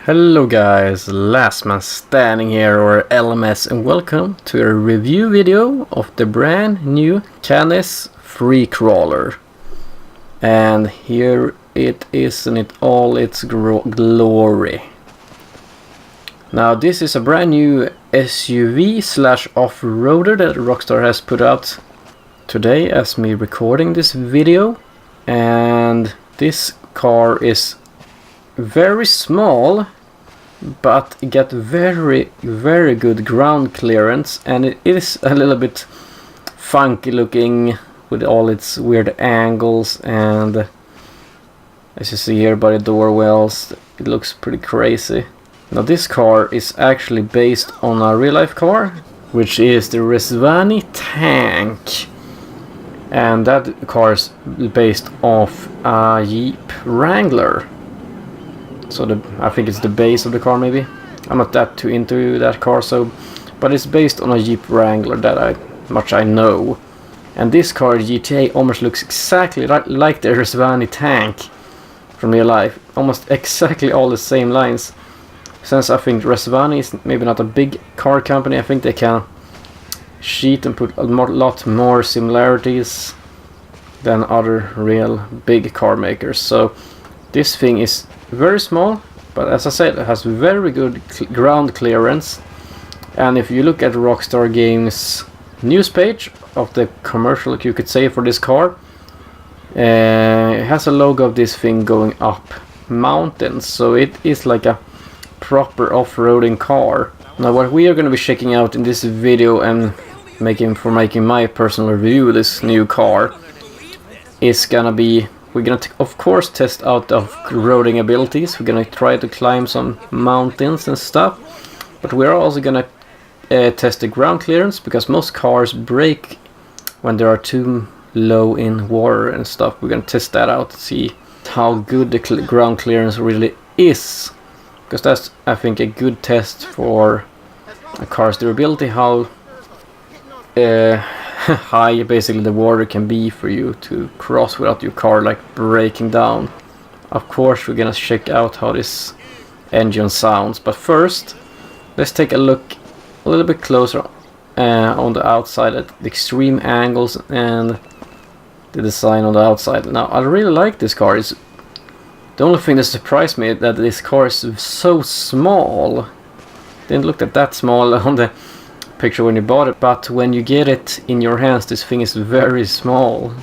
Hello guys, Last Man Standing here, or LMS, and welcome to a review video of the brand new Canis Freecrawler. And here it is in all its glory. Now this is a brand new SUV slash off-roader that Rockstar has put out today as me recording this video. And this car is very small, but it got very good ground clearance, and it is a little bit funky looking with all its weird angles, and as you see here by the door wells, it looks pretty crazy. Now this car is actually based on a real life car, which is the Resvani tank, and that car is based off a Jeep Wrangler. So I think it's the base of the car, maybe. I'm not that too into that car, but it's based on a Jeep Wrangler that I know. And this car, GTA, almost looks exactly like the Resvani tank from real life. Almost exactly all the same lines. Since I think Resvani is maybe not a big car company, I think they can cheat and put a lot more similarities than other real big car makers. So this thing is very small, but as I said, it has very good ground clearance. And if you look at Rockstar Games news page of the commercial, you could say, for this car, it has a logo of this thing going up mountains, so it is like a proper off-roading car. Now what we are going to be checking out in this video and making my personal review of this new car is gonna be, we're gonna of course test out the off-roading abilities. We're gonna try to climb some mountains and stuff, but we're also gonna test the ground clearance, because most cars break when they are too low in water and stuff. We're gonna test that out to see how good the ground clearance really is, because that's, I think, a good test for a car's durability, how high basically the water can be for you to cross without your car like breaking down. Of course we're gonna check out how this engine sounds, but first let's take a look a little bit closer on the outside at the extreme angles and the design on the outside. Now I really like this car. It's the only thing that surprised me, that this car is so small. Didn't look that small on the picture when you bought it, but when you get it in your hands, this thing is very small.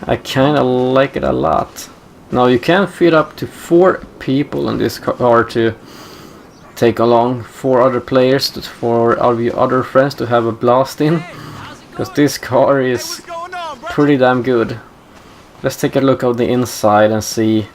I kind of like it a lot. Now you can fit up to 4 people in this car to take along 4 other players, for all of your other friends to have a blast in, because this car is pretty damn good. Let's take a look at the inside and see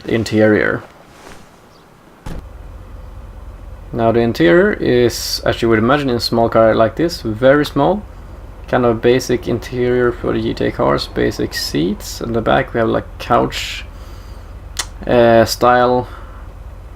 the interior. Now the interior is, as you would imagine in a small car like this, very small. Kind of basic interior for the GTA cars, basic seats. In the back we have like couch style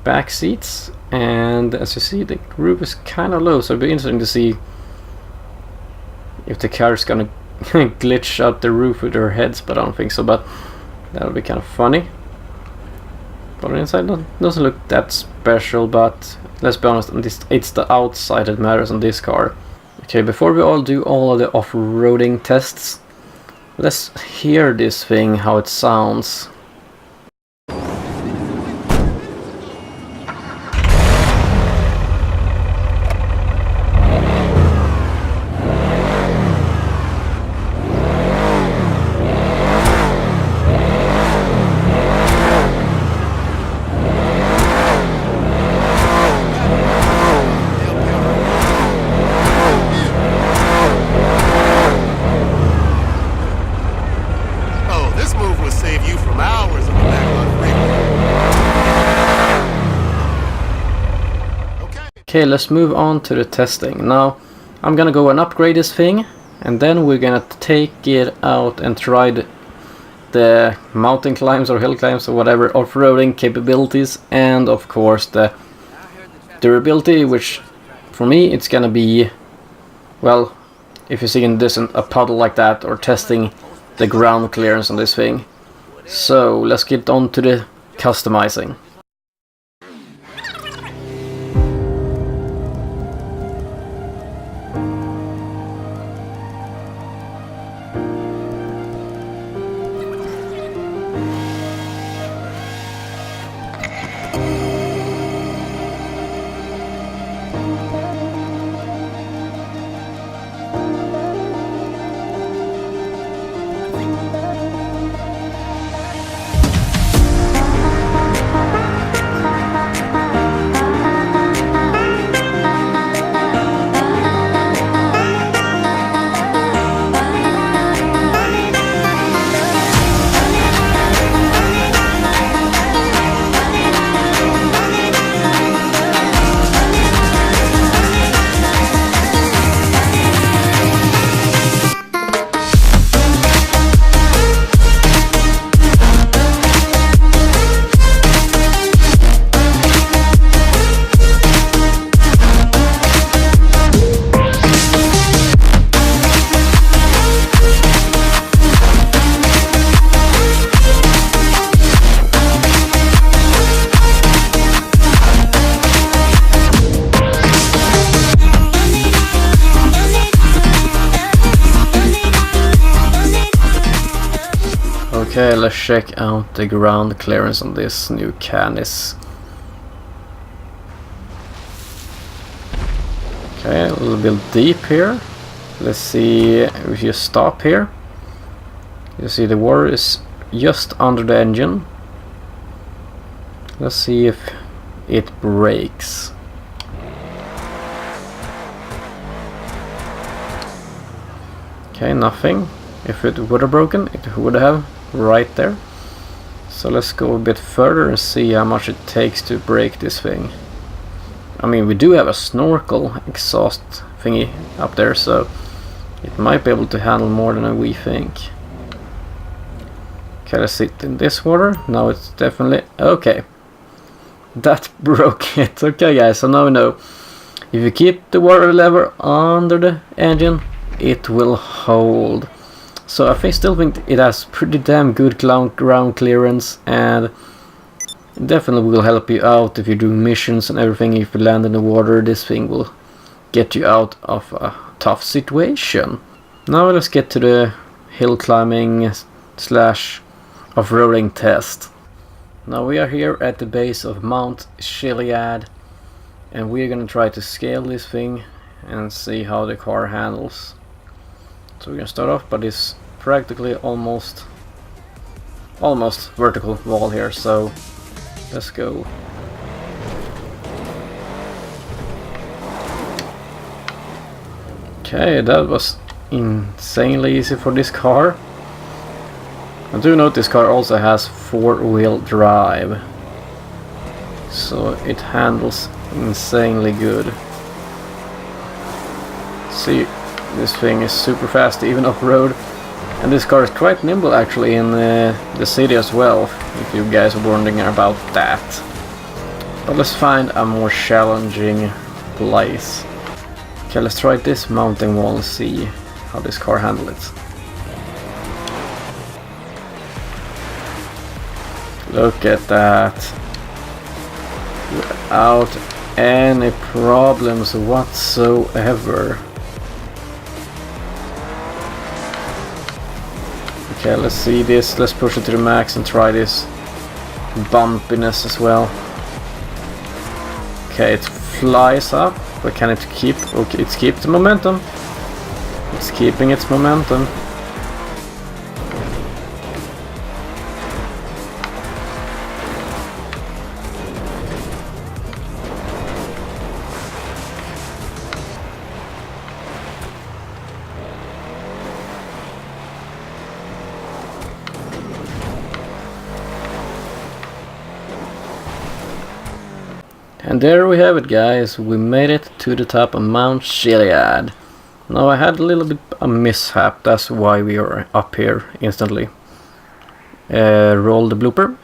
back seats. And as you see, the roof is kind of low, so it'll be interesting to see if the car is gonna glitch out the roof with their heads, but I don't think so, but that'll be kind of funny. But inside doesn't look that special, but let's be honest, it's the outside that matters on this car. Okay, before we all do all of the off-roading tests, let's hear this thing, how it sounds. Okay, let's move on to the testing. Now I'm gonna go and upgrade this thing, and then we're gonna take it out and try the mountain climbs or hill climbs or whatever off-roading capabilities, and of course the durability, which for me it's gonna be, well, if you're seeing this in a puddle like that, or testing the ground clearance on this thing. So let's get on to the customizing. Okay, let's check out the ground clearance on this new Canis. Okay, a little bit deep here. Let's see if you stop here. You see the water is just under the engine. Let's see if it breaks. Okay, nothing. If it would have broken, it would have right there. So let's go a bit further and see how much it takes to break this thing. I mean, we do have a snorkel exhaust thingy up there, so it might be able to handle more than we think. Okay, let's sit in this water. Now it's definitely okay. That broke it. Okay, guys, so now we know. If you keep the water level under the engine, it will hold. So I still think it has pretty damn good ground clearance, and it definitely will help you out if you're doing missions and everything. If you land in the water, this thing will get you out of a tough situation. Now let's get to the hill climbing slash off-roading test. Now we are here at the base of Mount Chiliad, and we're gonna try to scale this thing and see how the car handles. So we're gonna start off by this practically almost vertical wall here, so let's go. Okay, that was insanely easy for this car. I do note this car also has 4-wheel drive, so it handles insanely good. See, this thing is super fast even off-road, and this car is quite nimble actually in the city as well, if you guys are wondering about that. But let's find a more challenging place. Okay, let's try this mountain wall and see how this car handles it. Look at that. Without any problems whatsoever. Okay, let's see this. Let's push it to the max and try this bumpiness as well. Okay, it flies up, but can it keep? Okay, it's keep the momentum. It's keeping its momentum. And there we have it, guys. We made it to the top of Mount Chiliad. Now I had a little bit of a mishap. That's why we are up here instantly. Roll the blooper.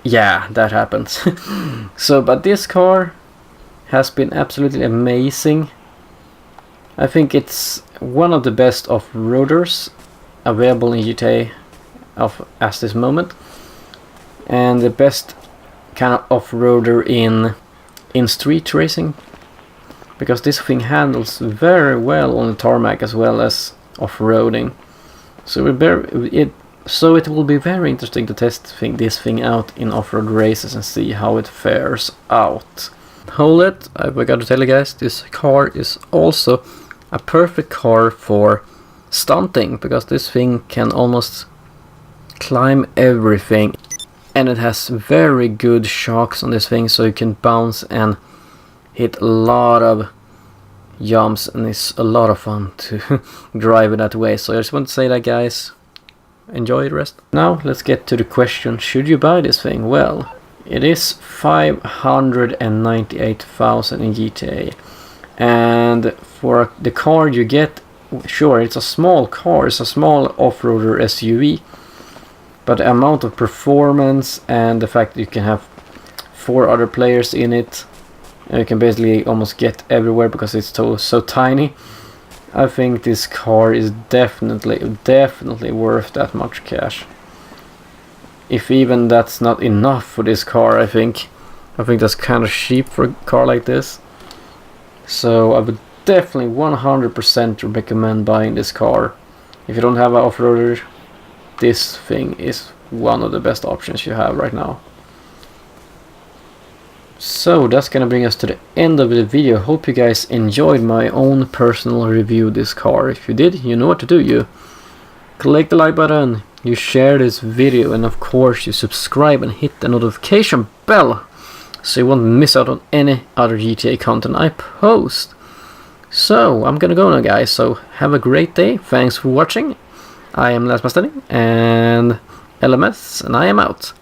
Yeah, that happens. So, but this car has been absolutely amazing. I think it's one of the best off-roaders available in GTA at this moment, and the best kind of off-roader in street racing, because this thing handles very well on the tarmac as well as off-roading. So it will be very interesting to test this thing out in off-road races and see how it fares out. Hold it, I forgot to tell you guys, this car is also a perfect car for stunting, because this thing can almost climb everything, and it has very good shocks on this thing, so you can bounce and hit a lot of jumps, and it's a lot of fun to drive it that way. So I just want to say that, guys. Enjoy the rest. Now let's get to the question, should you buy this thing? Well, it is 598,000 in GTA, and for the car you get, sure, it's a small car, it's a small off-roader SUV, but the amount of performance and the fact that you can have 4 other players in it, and you can basically almost get everywhere because it's so tiny, I think this car is definitely worth that much cash. If even that's not enough for this car, I think that's kind of cheap for a car like this. So I would definitely 100% recommend buying this car. If you don't have an off-roader, this thing is one of the best options you have right now. So that's gonna bring us to the end of the video. Hope you guys enjoyed my own personal review of this car. If you did, you know what to do. You click the like button, you share this video, and of course you subscribe and hit the notification bell so you won't miss out on any other GTA content I post. So I'm gonna go now, guys, so have a great day. Thanks for watching. I am Last Man Standing and LMS, and I am out.